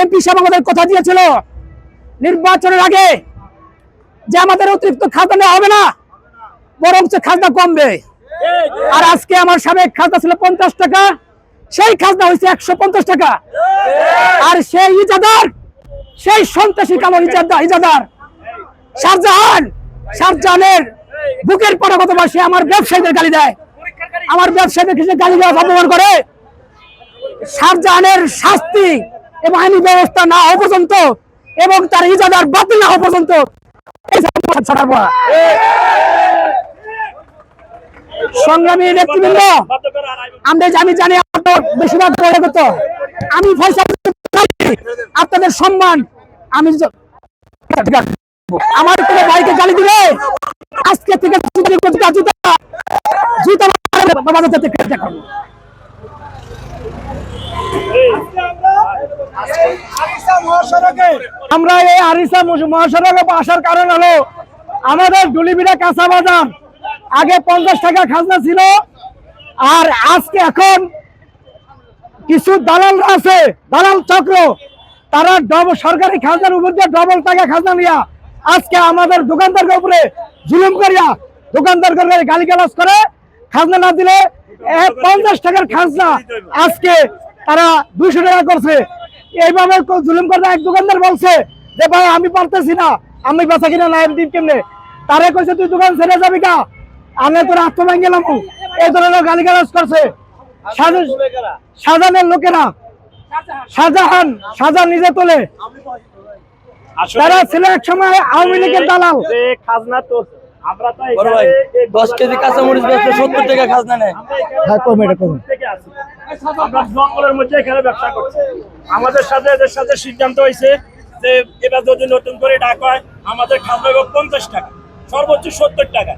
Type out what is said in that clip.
MP সাহেব আমাদের কথা দিয়েছিল নির্বাচনের আগে যে আমাদের অতিরিক্ত খাজনা নেওয়া হবে না, বরঞ্চ খাজনা কমবে। আর আজকে আমার সাবেক খাজনা ছিল 50 টাকা, সেই খাজনা হয়েছে 150 টাকা। আর সেই ইজাদার, সেই সন্ত্রাসী কালো ইজাদার শাহজাহানের বুকের পরে কতবার সে আমার ব্যবসায়ীদের গালি দেয়, আমার ব্যবসায়ীদের গালি দেওয়া অপমান করে। শাহজাহানের শাস্তি এবং আইনি ব্যবস্থা না হওয়া পর্যন্ত এবং তার ইজাদার বাতিল না হওয়া পর্যন্ত সংগ্রামী নেতৃবৃন্দ, আমি জানি বেশিরভাগ আমি আপনাদের সম্মান, আমি আমার কোনো ভাইকে গালি দিলে আজকে থেকে আমরা এই আরিসা মহাসড়কে আসার কারণ হলো আমাদের ডুলিবিড়া কাঁচা বাজার আগে 50 টাকা খাজনা ছিল, আর আজকে এখন কিছু দালাল আছে, দালাল চক্র, তারা সরকারি খাজনার উপর দিয়ে ডবল টাকা খাজনা নিয়া আজকে আমাদের দোকানদারের উপরে জুলুম করিয়া দোকানদার গালিগালাজ করে। খাজনা না দিলে 50 টাকার খাজনা আজকে তারা 200 টাকা করছে। এইভাবে জুলুম করে এক দোকানদার বলছে যে ভাই আমি পারতেছি না, আমি বেচা কিনা না দিন কেমনে, তারে কইছে তুই দোকান ছেড়ে যাবি কা, আমি তোর আত্ম ভেঙে গেলাম, এই ধরনের গালিগালাজ করছে শাহজাহানের লোকেরা। শাহজাহান নিজে তোলে, তারা ছিল এক সময় আওয়ামী লীগের দালাল। খাজনা তো 10 কেজি কাঁচামরিচ বেচলে 70 টাকা খাজনা নেয়। আমরা জঙ্গলের মধ্যে এখানে ব্যবসা করছি। আমাদের সাথে এদের সাথে সিদ্ধান্ত হয়েছে যে এবার যদি নতুন করে ডাক হয় আমাদের খাজনা 50 টাকা, সর্বোচ্চ 70 টাকা।